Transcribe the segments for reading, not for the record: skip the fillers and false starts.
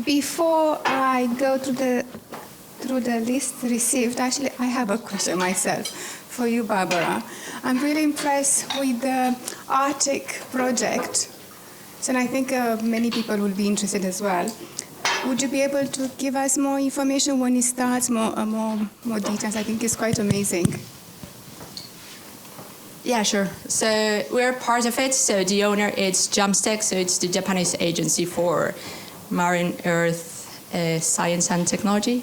before I go through the list received, actually, I have a question myself for you, Barbara. I'm really impressed with the Arctic project, and I think many people will be interested as well. Would you be able to give us more information when it starts, more details? I think it's quite amazing. Yeah, sure. So we're part of it. So the owner is JAMSTEC, so it's the Japanese Agency for Marine Earth Science and Technology,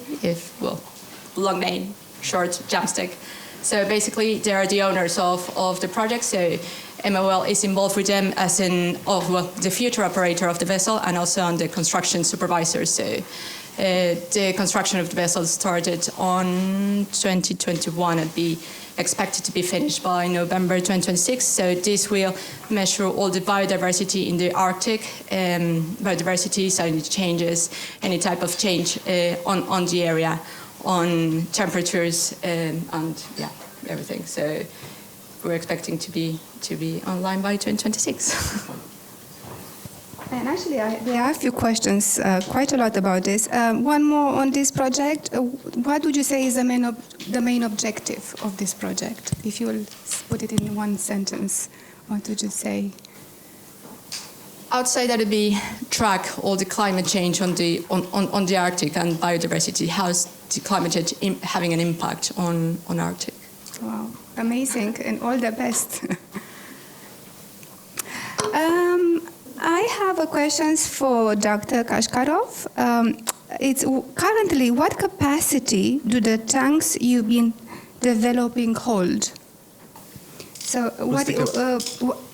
long name, short, JAMSTEC. So basically, they are the owners of the project. So MOL is involved with them as the future operator of the vessel and also on the construction supervisor. So the construction of the vessel started on 2021 and be expected to be finished by November 2026. So this will measure all the biodiversity in the Arctic, biodiversity, so any changes, any type of change on the area, on temperatures and everything. So we're expecting to be online by 2026. And actually, there are a few questions, quite a lot about this. One more on this project. What would you say is the main objective of this project? If you will put it in one sentence, what would you say? I would say that it'd be track all the climate change on the Arctic and biodiversity. How's the climate change having an impact on Arctic? Wow, amazing, and all the best. I have a question for Dr. Kashkarov. It's currently, what capacity do the tanks you've been developing hold? So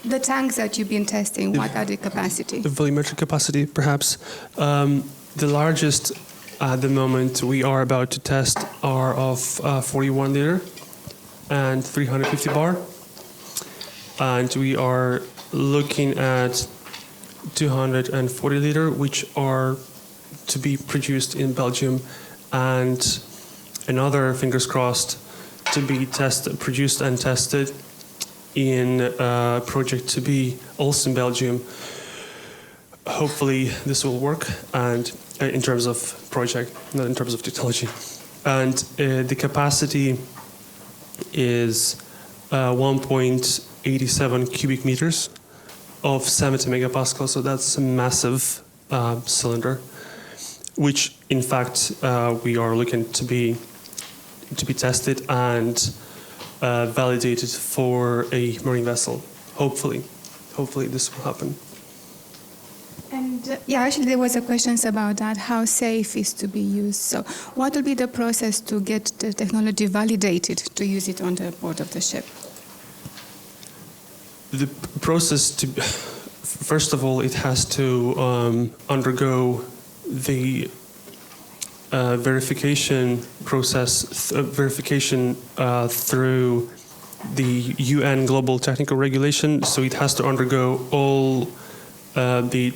the tanks that you've been testing, what are the capacity? The volumetric capacity, perhaps. The largest at the moment we are about to test are of 41 liter and 350 bar. And we are looking at 240 liter, which are to be produced in Belgium, and another, fingers crossed, to be produced and tested in a project to be also in Belgium. Hopefully this will work, and in terms of project, not in terms of technology. And the capacity is 1.87 cubic meters of 70 megapascal, so that's a massive cylinder, which in fact we are looking to be tested and validated for a marine vessel. Hopefully this will happen. And actually there was a question about that, how safe is to be used. So what will be the process to get the technology validated to use it on the board of the ship? The process first of all, it has to undergo the verification process, through the UN Global Technical Regulation. So it has to undergo all the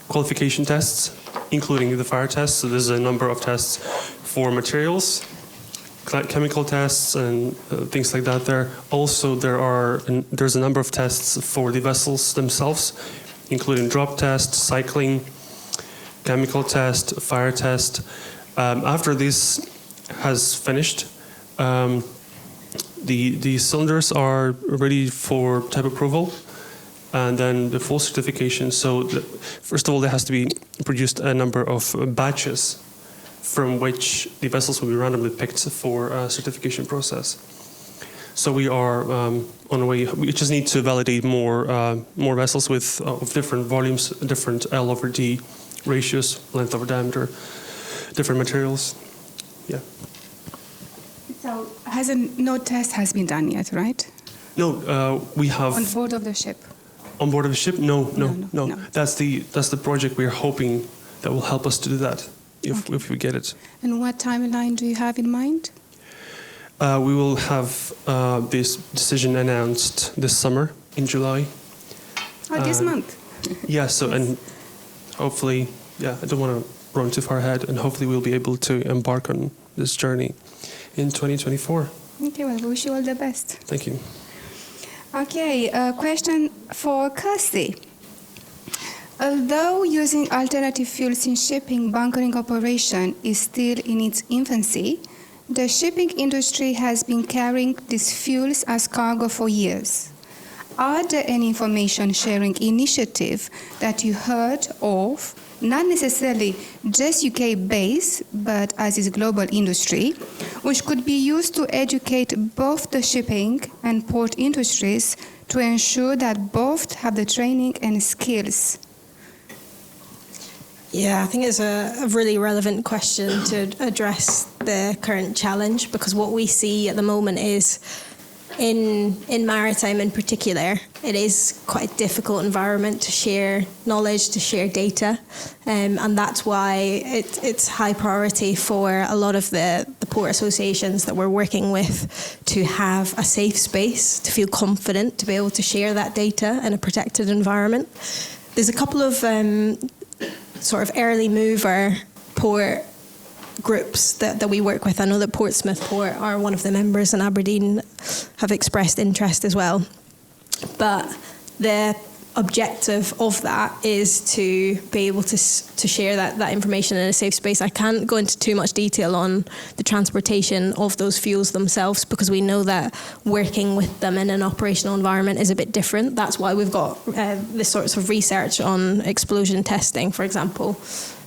qualification tests, including the fire tests. So there's a number of tests for materials, chemical tests and things like that there. Also, there's a number of tests for the vessels themselves, including drop test, cycling, chemical test, fire test. After this has finished, the cylinders are ready for type approval, and then the full certification. So first of all, there has to be produced a number of batches from which the vessels will be randomly picked for a certification process. So we are on the way. We just need to validate more vessels with of different volumes, different L/D ratios, length over diameter, different materials. Yeah. So no test has been done yet, right? No, we have on board of the ship. On board of the ship? No. That's the project we're hoping that will help us to do that. If we get it. And what timeline do you have in mind? We will have this decision announced this summer, in July. This month? Yeah, so, and hopefully, I don't want to run too far ahead, and hopefully we'll be able to embark on this journey in 2024. Okay, well, we wish you all the best. Thank you. Okay, a question for Kirsty. Although using alternative fuels in shipping bunkering operation is still in its infancy, the shipping industry has been carrying these fuels as cargo for years. Are there any information sharing initiative that you heard of, not necessarily just UK based, but as is global industry, which could be used to educate both the shipping and port industries to ensure that both have the training and skills? Yeah, I think it's a really relevant question to address the current challenge, because what we see at the moment is in maritime in particular, it is quite a difficult environment to share knowledge, to share data, and that's why it's high priority for a lot of the port associations that we're working with to have a safe space, to feel confident, to be able to share that data in a protected environment. There's a couple of sort of early mover port groups that we work with. I know that Portsmouth Port are one of the members, and Aberdeen have expressed interest as well. But the objective of that is to be able to share that information in a safe space. I can't go into too much detail on the transportation of those fuels themselves, because we know that working with them in an operational environment is a bit different. That's why we've got this sorts of research on explosion testing, for example.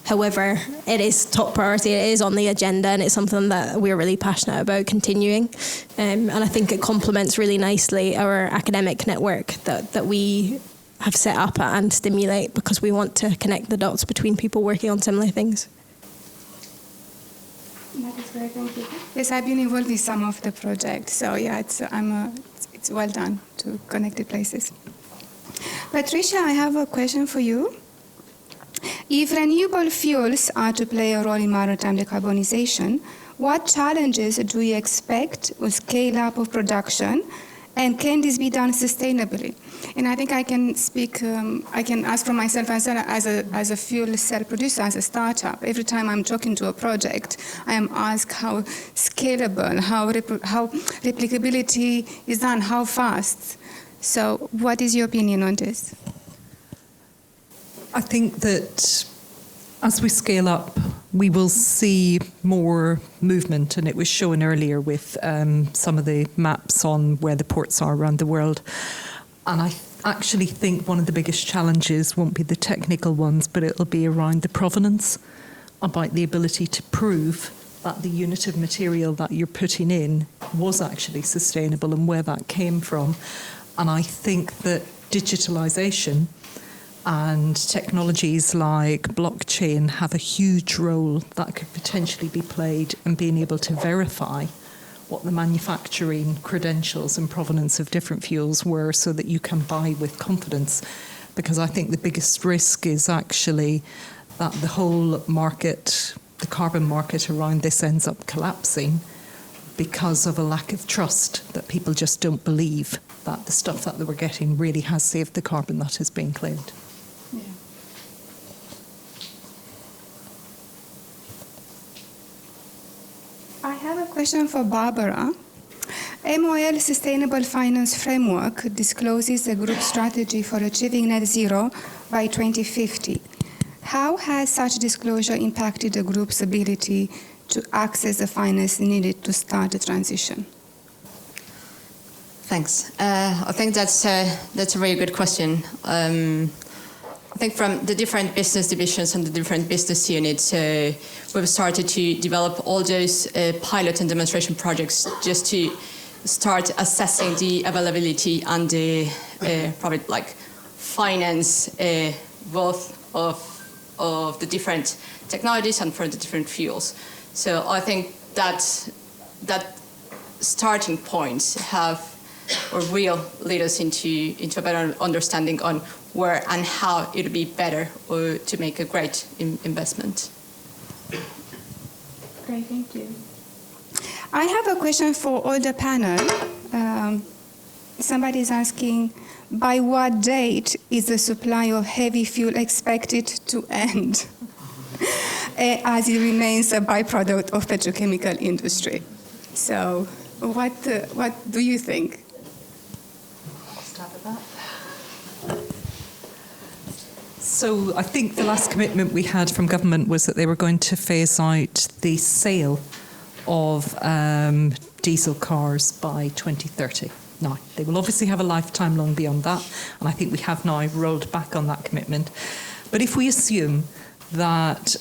However, it is top priority, it is on the agenda, and it's something that we're really passionate about continuing. And I think it complements really nicely our academic network that we have set up and stimulate, because we want to connect the dots between people working on similar things. That is great, thank you. Yes, I've been involved with some of the projects, so yeah, it's well done to connected places. Patricia, I have a question for you. If renewable fuels are to play a role in maritime decarbonization, what challenges do you expect with scale-up of production, and can this be done sustainably? And I think I can speak, I can ask for myself as a fuel cell producer, as a startup. Every time I'm talking to a project, I am asked how scalable, how replicability is done, how fast. So what is your opinion on this? I think that as we scale up, we will see more movement, and it was shown earlier with some of the maps on where the ports are around the world. And I actually think one of the biggest challenges won't be the technical ones, but it'll be around the provenance, about the ability to prove that the unit of material that you're putting in was actually sustainable and where that came from. And I think that digitalisation and technologies like blockchain have a huge role that could potentially be played in being able to verify what the manufacturing credentials and provenance of different fuels were, so that you can buy with confidence. Because I think the biggest risk is actually that the whole market, the carbon market around this, ends up collapsing because of a lack of trust, that people just don't believe that the stuff that they were getting really has saved the carbon that is being claimed. Yeah. I have a question for Barbara. MOL Sustainable Finance Framework discloses a group strategy for achieving net zero by 2050. How has such disclosure impacted the group's ability to access the finance needed to start the transition? Thanks. I think that's a very good question. I think from the different business divisions and the different business units, we've started to develop all those pilot and demonstration projects just to start assessing the availability and the probably like finance both of the different technologies and for the different fuels. So I think that starting points have or will lead us into a better understanding on where and how it would be better to make a great investment. Great, thank you. I have a question for all the panel. Somebody is asking, by what date is the supply of heavy fuel expected to end, as it remains a byproduct of petrochemical industry? So, what do you think? So I think the last commitment we had from government was that they were going to phase out the sale of diesel cars by 2030. Now, they will obviously have a lifetime long beyond that, and I think we have now rolled back on that commitment. But if we assume that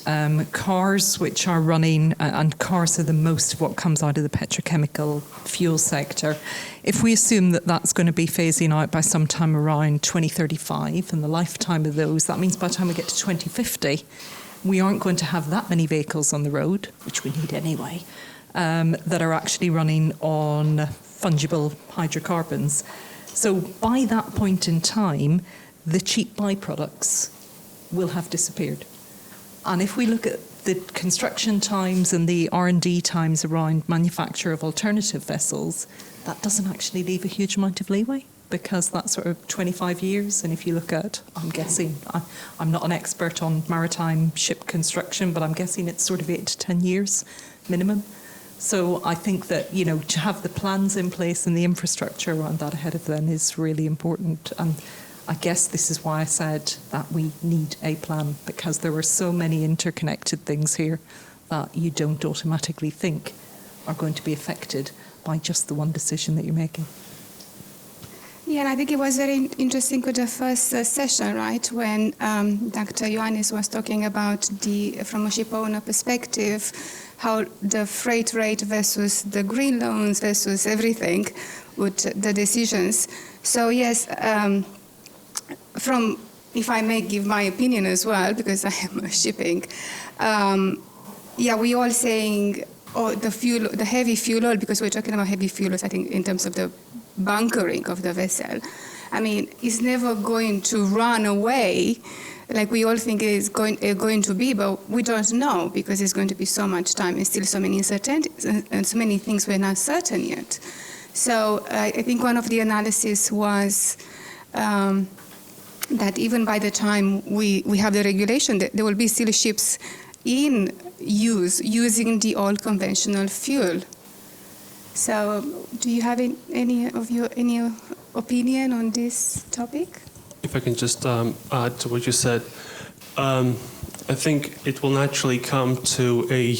cars which are running, and cars are the most of what comes out of the petrochemical fuel sector, if we assume that that's going to be phasing out by sometime around 2035 and the lifetime of those, that means by the time we get to 2050, we aren't going to have that many vehicles on the road, which we need anyway, that are actually running on fungible hydrocarbons. So by that point in time, the cheap byproducts will have disappeared. And if we look at the construction times and the R&D times around manufacture of alternative vessels, that doesn't actually leave a huge amount of leeway, because that's sort of 25 years. And if you look at, I'm guessing, I'm not an expert on maritime ship construction, but I'm guessing it's sort of 8 to 10 years minimum. So I think that, you know, to have the plans in place and the infrastructure around that ahead of then is really important. And I guess this is why I said that we need a plan, because there are so many interconnected things here that you don't automatically think are going to be affected by just the one decision that you're making. Yeah, and I think it was very interesting with the first session, right, when Dr. Ioannis was talking about from a ship owner perspective, how the freight rate versus the green loans versus everything with the decisions. So yes, if I may give my opinion as well, because I am shipping, we all saying, the heavy fuel oil, because we're talking about heavy fuel oils, I think, in terms of the bunkering of the vessel. I mean, it's never going to run away like we all think it is going to be, but we don't know, because there's going to be so much time and still so many uncertainties and so many things we're not certain yet. So I think one of the analysis was that even by the time we have the regulation, there will be still ships in use using the old conventional fuel. So do you have any opinion on this topic? If I can just add to what you said, I think it will naturally come to a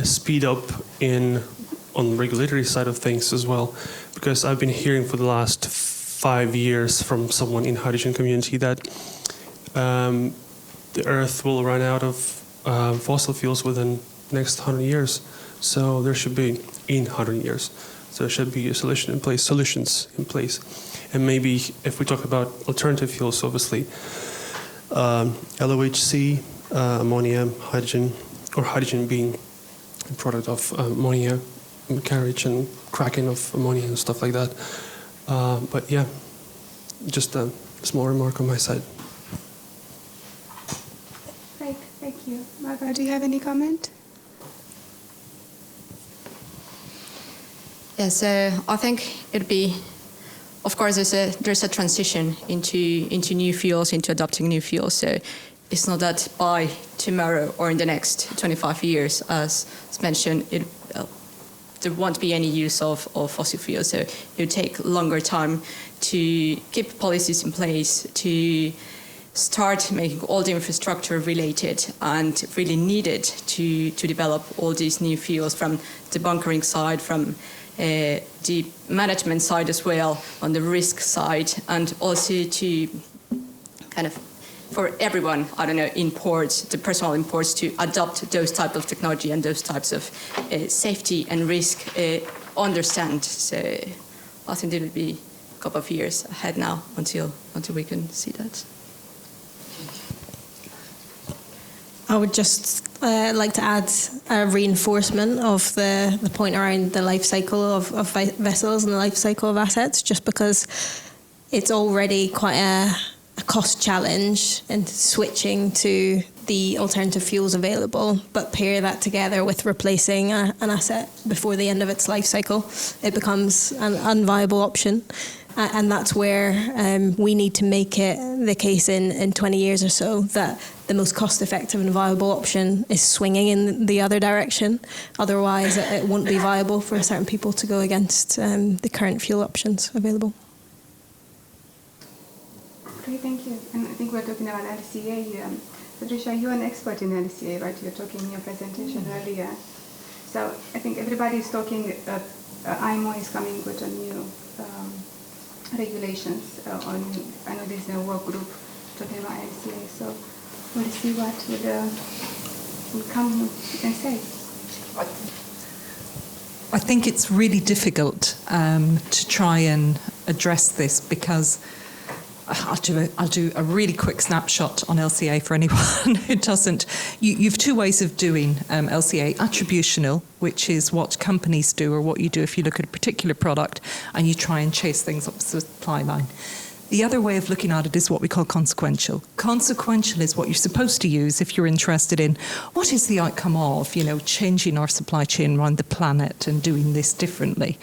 speed up on the regulatory side of things as well, because I've been hearing for the last 5 years from someone in hydrogen community that the Earth will run out of fossil fuels within the next 100 years. So there should be, in 100 years, so there should be solutions in place. And maybe if we talk about alternative fuels, obviously, LOHC, ammonia, hydrogen, or hydrogen being a product of ammonia, carriage and cracking of ammonia and stuff like that. But yeah, just a small remark on my side. Great, thank you. Barbara, do you have any comment? Yeah, so I think it'd be, of course, there's a transition into new fuels, into adopting new fuels. So it's not that by tomorrow or in the next 25 years, as mentioned, there won't be any use of fossil fuels. So it will take longer time to keep policies in place, to start making all the infrastructure related and really needed to develop all these new fuels, from the bunkering side, from the management side as well, on the risk side, and also to kind of, for everyone, I don't know, imports, the personal imports, to adopt those type of technology and those types of safety and risk understand. So I think it will be a couple of years ahead now until we can see that. I would just like to add a reinforcement of the point around the life cycle of vessels and the life cycle of assets, just because it's already quite a cost challenge in switching to the alternative fuels available, but pair that together with replacing an asset before the end of its life cycle, it becomes an unviable option. And that's where we need to make it the case in 20 years or so that the most cost-effective and viable option is swinging in the other direction. Otherwise, it won't be viable for certain people to go against the current fuel options available. Okay, thank you. And I think we're talking about LCA. Patricia, you're an expert in LCA, right? You're talking in your presentation earlier. So I think everybody is talking, IMO is coming with a new regulations I know there's a work group talking about LCA, so we'll see what will come and say. I think it's really difficult to try and address this because I'll do a really quick snapshot on LCA for anyone who doesn't. You've two ways of doing LCA. Attributional, which is what companies do or what you do if you look at a particular product and you try and chase things up the supply line. The other way of looking at it is what we call consequential. Consequential is what you're supposed to use if you're interested in what is the outcome of, changing our supply chain around the planet and doing this differently.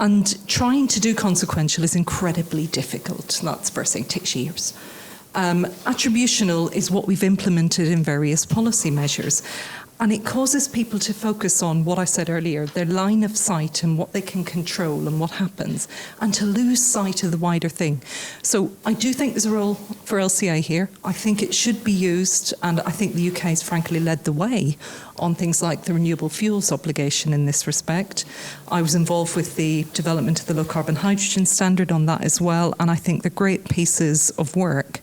And trying to do consequential is incredibly difficult. That's the first thing, takes years. Attributional is what we've implemented in various policy measures. And it causes people to focus on what I said earlier, their line of sight and what they can control and what happens, and to lose sight of the wider thing. So I do think there's a role for LCA here. I think it should be used, and I think the UK has frankly led the way on things like the renewable fuels obligation in this respect. I was involved with the development of the low carbon hydrogen standard on that as well, and I think they're great pieces of work.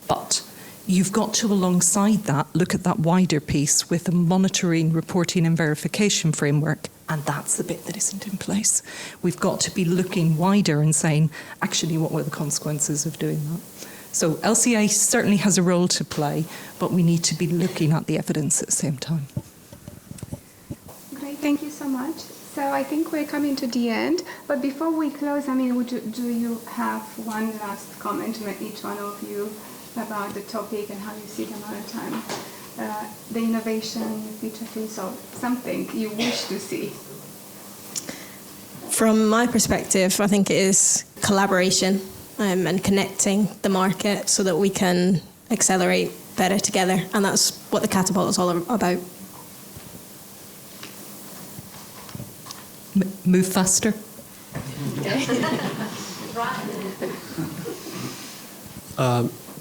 But you've got to, alongside that, look at that wider piece with a monitoring, reporting and verification framework, and that's the bit that isn't in place. We've got to be looking wider and saying, actually, what were the consequences of doing that? So LCA certainly has a role to play, but we need to be looking at the evidence at the same time. Great, thank you so much. So I think we're coming to the end, but before we close, do you have one last comment from each one of you about the topic and how you see the maritime, the innovation, future things, or something you wish to see? From my perspective, I think it is collaboration and connecting the market so that we can accelerate better together, and that's what the Catapult is all about. Move faster.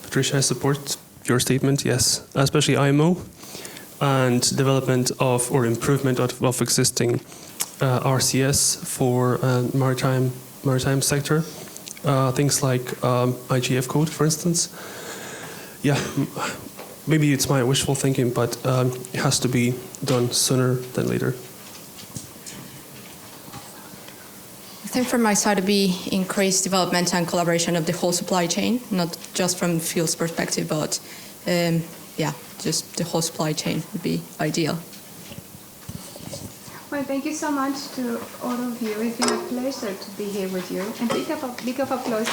Patricia, I support your statement, yes, especially IMO and development of or improvement of existing RCS for maritime sector. Things like IGF code, for instance. Yeah, maybe it's my wishful thinking, but it has to be done sooner than later. I think from my side it would be increased development and collaboration of the whole supply chain, not just from fuels perspective, but just the whole supply chain would be ideal. Well, thank you so much to all of you. It's been a pleasure to be here with you. And big of applause.